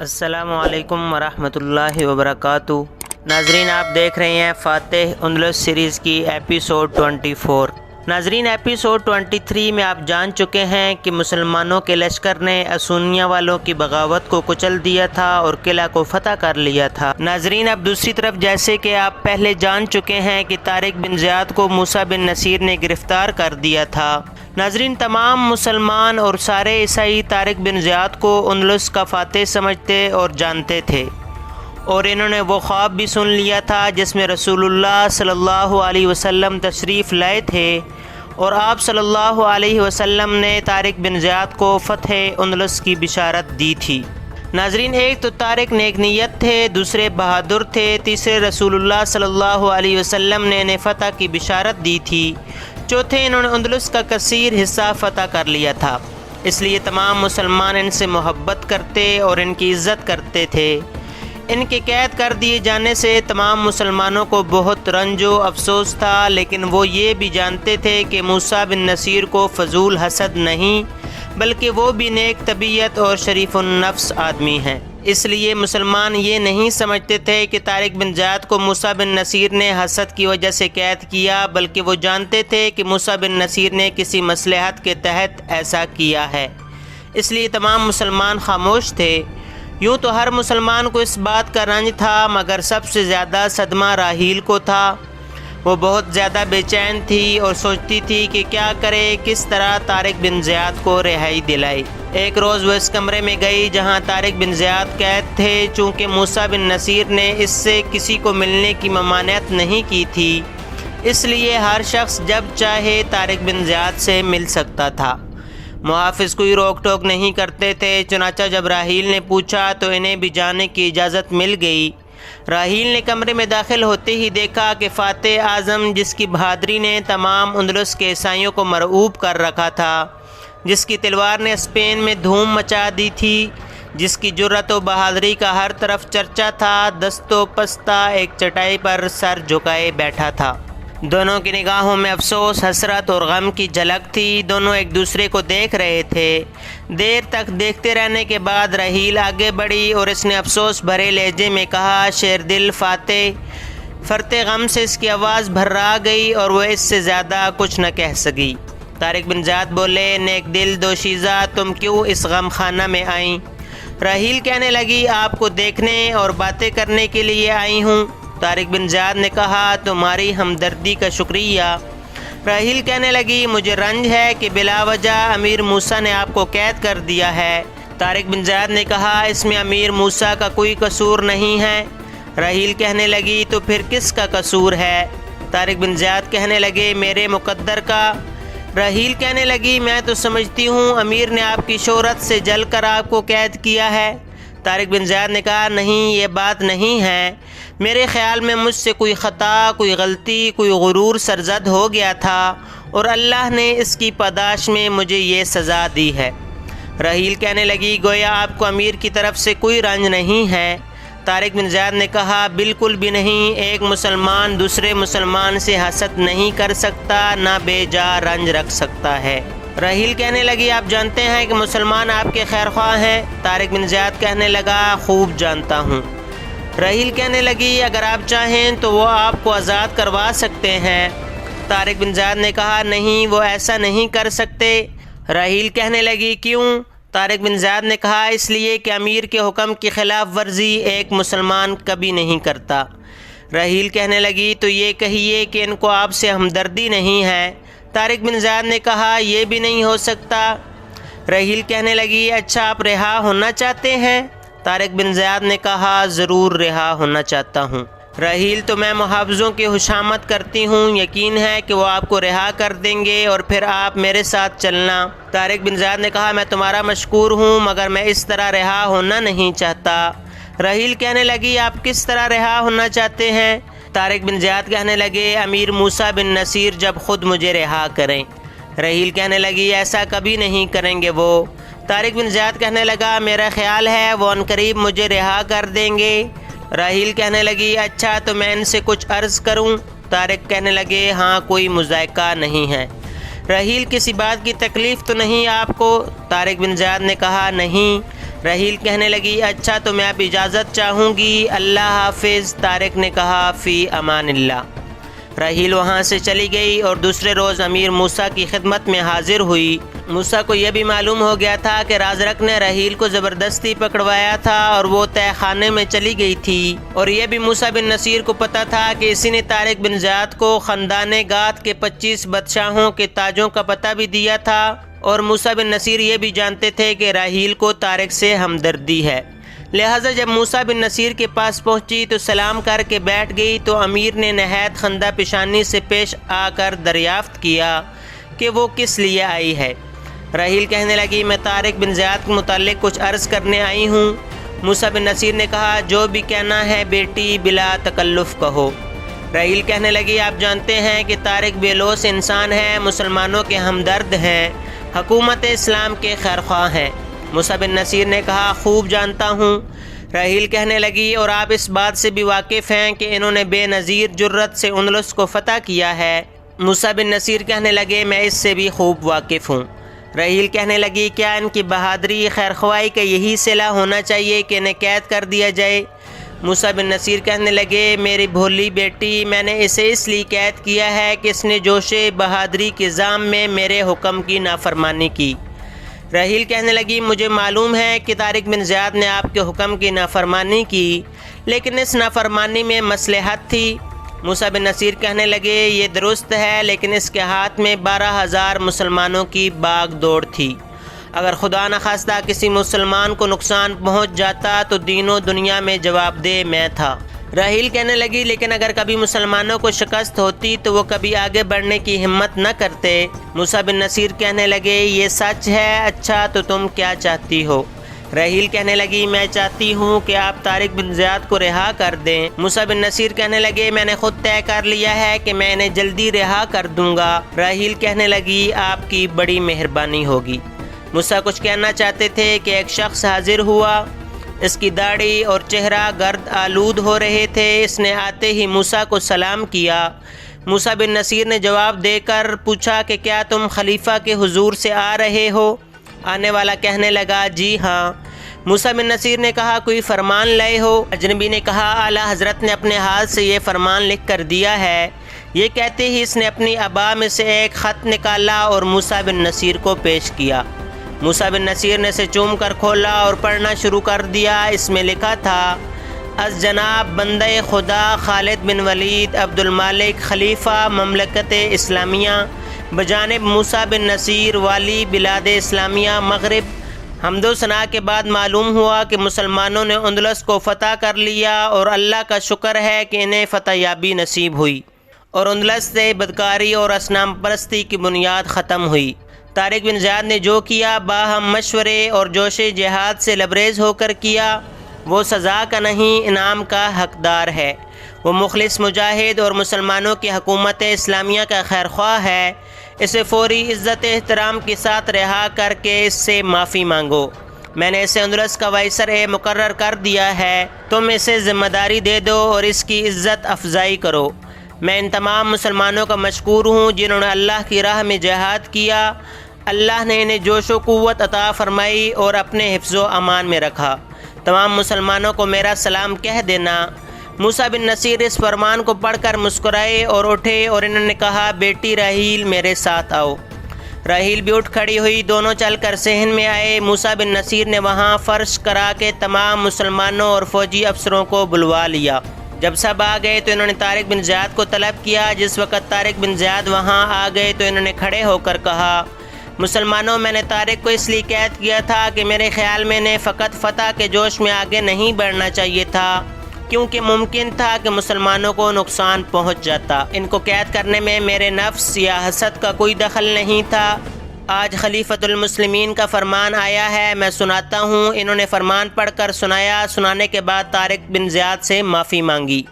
السلام علیکم ورحمۃ اللہ وبرکاتہ۔ ناظرین، آپ دیکھ رہے ہیں فاتح اندلس سیریز کی ایپیسوڈ 24۔ ناظرین، ایپیسوڈ 23 میں آپ جان چکے ہیں کہ مسلمانوں کے لشکر نے اسونیہ والوں کی بغاوت کو کچل دیا تھا اور قلعہ کو فتح کر لیا تھا۔ ناظرین، اب دوسری طرف جیسے کہ آپ پہلے جان چکے ہیں کہ طارق بن زیاد کو موسیٰ بن نصیر نے گرفتار کر دیا تھا۔ ناظرین، تمام مسلمان اور سارے عیسائی طارق بن زیاد کو اندلس کا فاتح سمجھتے اور جانتے تھے، اور انہوں نے وہ خواب بھی سن لیا تھا جس میں رسول اللہ صلی اللہ علیہ وسلم تشریف لائے تھے، اور آپ صلی اللہ علیہ وسلم نے طارق بن زیاد کو فتح اندلس کی بشارت دی تھی۔ ناظرین، ایک تو طارق نیک نیت تھے، دوسرے بہادر تھے، تیسرے رسول اللہ صلی اللہ علیہ وسلم نے انہیں فتح کی بشارت دی تھی، چوتھے انہوں نے اندلس کا کثیر حصہ فتح کر لیا تھا، اس لیے تمام مسلمان ان سے محبت کرتے اور ان کی عزت کرتے تھے۔ ان کے قید کر دیے جانے سے تمام مسلمانوں کو بہت رنج و افسوس تھا، لیکن وہ یہ بھی جانتے تھے کہ موسیٰ بن نصیر کو فضول حسد نہیں بلکہ وہ بھی نیک طبیعت اور شریف النفس آدمی ہیں۔ اس لیے مسلمان یہ نہیں سمجھتے تھے کہ طارق بن زیاد کو موسیٰ بن نصیر نے حسد کی وجہ سے قید کیا، بلکہ وہ جانتے تھے کہ موسیٰ بن نصیر نے کسی مصلحت کے تحت ایسا کیا ہے، اس لیے تمام مسلمان خاموش تھے۔ یوں تو ہر مسلمان کو اس بات کا رنج تھا، مگر سب سے زیادہ صدمہ راحیل کو تھا۔ وہ بہت زیادہ بے چین تھی اور سوچتی تھی کہ کیا کرے، کس طرح طارق بن زیاد کو رہائی دلائے۔ ایک روز وہ اس کمرے میں گئی جہاں طارق بن زیاد قید تھے، چونکہ موسیٰ بن نصیر نے اس سے کسی کو ملنے کی ممانعت نہیں کی تھی، اس لیے ہر شخص جب چاہے طارق بن زیاد سے مل سکتا تھا۔ محافظ کوئی روک ٹوک نہیں کرتے تھے، چنانچہ جب راحیل نے پوچھا تو انہیں بھی جانے کی اجازت مل گئی۔ راحیل نے کمرے میں داخل ہوتے ہی دیکھا کہ فاتح اعظم، جس کی بہادری نے تمام اندلس کے عیسائیوں کو مرعوب کر رکھا تھا، جس کی تلوار نے اسپین میں دھوم مچا دی تھی، جس کی جرأت و بہادری کا ہر طرف چرچا تھا، دست و پستہ ایک چٹائی پر سر جھکائے بیٹھا تھا۔ دونوں کی نگاہوں میں افسوس، حسرت اور غم کی جھلک تھی۔ دونوں ایک دوسرے کو دیکھ رہے تھے۔ دیر تک دیکھتے رہنے کے بعد راحیل آگے بڑھی اور اس نے افسوس بھرے لہجے میں کہا، شیر دل فاتح۔ فرتے غم سے اس کی آواز بھرا گئی اور وہ اس سے زیادہ کچھ نہ کہہ سکی۔ طارق بن زیاد بولے، نیک دل دوشیزہ، تم کیوں اس غم خانہ میں آئیں؟ راحیل کہنے لگی، آپ کو دیکھنے اور باتیں کرنے کے لیے آئی ہوں۔ طارق بن زیاد نے کہا، تمہاری ہمدردی کا شکریہ۔ راحیل کہنے لگی، مجھے رنج ہے کہ بلا وجہ امیر موسیٰ نے آپ کو قید کر دیا ہے۔ طارق بن زیاد نے کہا، اس میں امیر موسیٰ کا کوئی قصور نہیں ہے۔ راحیل کہنے لگی، تو پھر کس کا قصور ہے؟ طارق بن زیاد کہنے لگے، میرے مقدر کا۔ راحیل کہنے لگی، میں تو سمجھتی ہوں امیر نے آپ کی شہرت سے جل کر آپ کو قید کیا ہے۔ طارق بن زیاد نے کہا، نہیں، یہ بات نہیں ہے۔ میرے خیال میں مجھ سے کوئی خطا، کوئی غلطی، کوئی غرور سرزد ہو گیا تھا اور اللہ نے اس کی پاداش میں مجھے یہ سزا دی ہے۔ راحیل کہنے لگی، گویا آپ کو امیر کی طرف سے کوئی رنج نہیں ہے۔ طارق بن زیاد نے کہا، بالکل بھی نہیں۔ ایک مسلمان دوسرے مسلمان سے حسد نہیں کر سکتا، نہ بے جا رنج رکھ سکتا ہے۔ راحیل کہنے لگی، آپ جانتے ہیں کہ مسلمان آپ کے خیر خواہ ہیں؟ طارق بن زیاد کہنے لگا، خوب جانتا ہوں۔ راحیل کہنے لگی، اگر آپ چاہیں تو وہ آپ کو آزاد کروا سکتے ہیں۔ طارق بن زیاد نے کہا، نہیں، وہ ایسا نہیں کر سکتے۔ راحیل کہنے لگی، کیوں؟ طارق بن زیاد نے کہا، اس لیے کہ امیر کے حکم کی خلاف ورزی ایک مسلمان کبھی نہیں کرتا۔ راحیل کہنے لگی، تو یہ کہیے کہ ان کو آپ سے ہمدردی نہیں ہے۔ طارق بن زیاد نے کہا، یہ بھی نہیں ہو سکتا۔ راحیل کہنے لگی، اچھا آپ رہا ہونا چاہتے ہیں؟ طارق بن زیاد نے کہا، ضرور رہا ہونا چاہتا ہوں۔ راحیل، تو میں محافظوں کی خوشامد کرتی ہوں، یقین ہے کہ وہ آپ کو رہا کر دیں گے اور پھر آپ میرے ساتھ چلنا۔ طارق بن زیاد نے کہا، میں تمہارا مشکور ہوں، مگر میں اس طرح رہا ہونا نہیں چاہتا۔ راحیل کہنے لگی، آپ کس طرح رہا ہونا چاہتے ہیں؟ طارق بن زیاد کہنے لگے، امیر موسیٰ بن نصیر جب خود مجھے رہا کریں۔ راحیل کہنے لگی، ایسا کبھی نہیں کریں گے وہ۔ طارق بن زیاد کہنے لگا، میرا خیال ہے وہ عنقریب مجھے رہا کر دیں گے۔ راحیل کہنے لگی، اچھا تو میں ان سے کچھ عرض کروں؟ طارق کہنے لگے، ہاں، کوئی مذائقہ نہیں ہے۔ راحیل، کسی بات کی تکلیف تو نہیں آپ کو؟ طارق بن زیاد نے کہا، نہیں۔ رحیل کہنے لگی اچھا تو میں اب اجازت چاہوں گی، اللہ حافظ۔ طارق نے کہا فی امان اللہ۔ رحیل وہاں سے چلی گئی اور دوسرے روز امیر موسیٰ کی خدمت میں حاضر ہوئی۔ موسیٰ کو یہ بھی معلوم ہو گیا تھا کہ رازرک نے رحیل کو زبردستی پکڑوایا تھا اور وہ تہہ خانے میں چلی گئی تھی، اور یہ بھی موسیٰ بن نصیر کو پتہ تھا کہ اسی نے طارق بن زیاد کو خاندان گات کے 25 بادشاہوں کے تاجوں کا پتہ بھی دیا تھا، اور موسیٰ بن نصیر یہ بھی جانتے تھے کہ رحیل کو طارق سے ہمدردی ہے۔ لہٰذا جب موسیٰ بن نصیر کے پاس پہنچی تو سلام کر کے بیٹھ گئی تو امیر نے نہایت خندہ پیشانی سے پیش آ کر دریافت کیا کہ وہ کس لیے آئی ہے۔ رحیل کہنے لگی میں طارق بن زیاد کے متعلق کچھ عرض کرنے آئی ہوں۔ موسیٰ بن نصیر نے کہا جو بھی کہنا ہے بیٹی بلا تکلف کہو۔ رحیل کہنے لگی آپ جانتے ہیں کہ طارق بے لوث انسان ہے، مسلمانوں کے ہمدرد ہیں، حکومت اسلام کے خیرخواہ ہیں۔ موسیٰ بن نصیر نے کہا خوب جانتا ہوں۔ رحیل کہنے لگی اور آپ اس بات سے بھی واقف ہیں کہ انہوں نے بے نظیر جرت سے اندلس کو فتح کیا ہے؟ موسیٰ بن نصیر کہنے لگے میں اس سے بھی خوب واقف ہوں۔ رحیل کہنے لگی کیا ان کی بہادری خیرخواہی کا یہی صلہ ہونا چاہیے کہ انہیں قید کر دیا جائے؟ موسیٰ بن نصیر کہنے لگے میری بھولی بیٹی، میں نے اسے اس لیے قید کیا ہے کہ اس نے جوش بہادری کے ذام میں میرے حکم کی نافرمانی کی۔ رحیل کہنے لگی مجھے معلوم ہے کہ طارق بن زیاد نے آپ کے حکم کی نافرمانی کی، لیکن اس نافرمانی میں مصلحت تھی۔ موسیٰ بن نصیر کہنے لگے یہ درست ہے، لیکن اس کے ہاتھ میں 12,000 مسلمانوں کی باغ دوڑ تھی۔ اگر خدا نخواستہ کسی مسلمان کو نقصان پہنچ جاتا تو دین و دنیا میں جواب دہ میں تھا۔ رحیل کہنے لگی لیکن اگر کبھی مسلمانوں کو شکست ہوتی تو وہ کبھی آگے بڑھنے کی ہمت نہ کرتے۔ موسیٰ بن نصیر کہنے لگے یہ سچ ہے، اچھا تو تم کیا چاہتی ہو؟ رحیل کہنے لگی میں چاہتی ہوں کہ آپ طارق بن زیاد کو رہا کر دیں۔ موسیٰ بن نصیر کہنے لگے میں نے خود طے کر لیا ہے کہ میں انہیں جلدی رہا کر دوں گا۔ رحیل کہنے لگی آپ کی بڑی مہربانی ہوگی۔ موسیٰ کچھ کہنا چاہتے تھے کہ ایک شخص حاضر ہوا، اس کی داڑھی اور چہرہ گرد آلود ہو رہے تھے۔ اس نے آتے ہی موسیٰ کو سلام کیا۔ موسیٰ بن نصیر نے جواب دے کر پوچھا کہ کیا تم خلیفہ کے حضور سے آ رہے ہو؟ آنے والا کہنے لگا جی ہاں۔ موسیٰ بن نصیر نے کہا کوئی فرمان لائے ہو؟ اجنبی نے کہا اعلیٰ حضرت نے اپنے ہاتھ سے یہ فرمان لکھ کر دیا ہے۔ یہ کہتے ہی اس نے اپنی عبا میں سے ایک خط نکالا اور موسیٰ بن نصیر کو پیش کیا۔ موسیٰ بن نصیر نے اسے چوم کر کھولا اور پڑھنا شروع کر دیا۔ اس میں لکھا تھا از جناب بندہ خدا خالد بن ولید عبد المالک خلیفہ مملکت اسلامیہ بجانب موسیٰ بن نصیر والی بلاد اسلامیہ مغرب، حمد و ثنا کے بعد معلوم ہوا کہ مسلمانوں نے اندلس کو فتح کر لیا اور اللہ کا شکر ہے کہ انہیں فتح یابی نصیب ہوئی اور اندلس سے بدکاری اور اصنام پرستی کی بنیاد ختم ہوئی۔ طارق بن زیاد نے جو کیا باہم مشورے اور جوش جہاد سے لبریز ہو کر کیا، وہ سزا کا نہیں انعام کا حقدار ہے۔ وہ مخلص مجاہد اور مسلمانوں کی حکومت اسلامیہ کا خیرخواہ ہے۔ اسے فوری عزت احترام کے ساتھ رہا کر کے اس سے معافی مانگو۔ میں نے اسے اندلس کا وائسر مقرر کر دیا ہے، تم اسے ذمہ داری دے دو اور اس کی عزت افزائی کرو۔ میں ان تمام مسلمانوں کا مشکور ہوں جنہوں نے اللہ کی راہ میں جہاد کیا۔ اللہ نے انہیں جوش و قوت عطا فرمائی اور اپنے حفظ و امان میں رکھا۔ تمام مسلمانوں کو میرا سلام کہہ دینا۔ موسیٰ بن نصیر اس فرمان کو پڑھ کر مسکرائے اور اٹھے اور انہوں نے کہا بیٹی رحیل میرے ساتھ آؤ۔ رحیل بھی اٹھ کھڑی ہوئی، دونوں چل کر صحن میں آئے۔ موسیٰ بن نصیر نے وہاں فرش کرا کے تمام مسلمانوں اور فوجی افسروں کو بلوا لیا۔ جب سب آ گئے تو انہوں نے طارق بن زیاد کو طلب کیا۔ جس وقت طارق بن زیاد وہاں آ گئے تو انہوں نے کھڑے ہو کر کہا مسلمانوں میں نے طارق کو اس لیے قید کیا تھا کہ میرے خیال میں انہیں فقط فتح کے جوش میں آگے نہیں بڑھنا چاہیے تھا، کیونکہ ممکن تھا کہ مسلمانوں کو نقصان پہنچ جاتا۔ ان کو قید کرنے میں میرے نفس یا حسد کا کوئی دخل نہیں تھا۔ آج خلیفۃ المسلمین کا فرمان آیا ہے، میں سناتا ہوں۔ انہوں نے فرمان پڑھ کر سنایا۔ سنانے کے بعد طارق بن زیاد سے معافی مانگی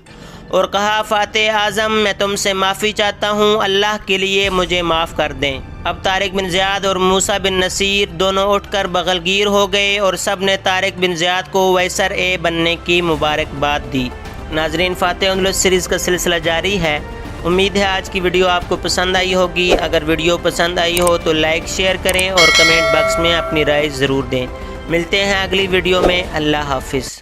اور کہا فاتح اعظم میں تم سے معافی چاہتا ہوں، اللہ کے لیے مجھے معاف کر دیں۔ اب طارق بن زیاد اور موسیٰ بن نصیر دونوں اٹھ کر بغل گیر ہو گئے اور سب نے طارق بن زیاد کو وائسر بننے کی مبارکباد دی۔ ناظرین، فاتح اندلس سیریز کا سلسلہ جاری ہے۔ امید ہے آج کی ویڈیو آپ کو پسند آئی ہوگی۔ اگر ویڈیو پسند آئی ہو تو لائک شیئر کریں اور کمنٹ باکس میں اپنی رائے ضرور دیں۔ ملتے ہیں اگلی ویڈیو میں۔ اللہ حافظ۔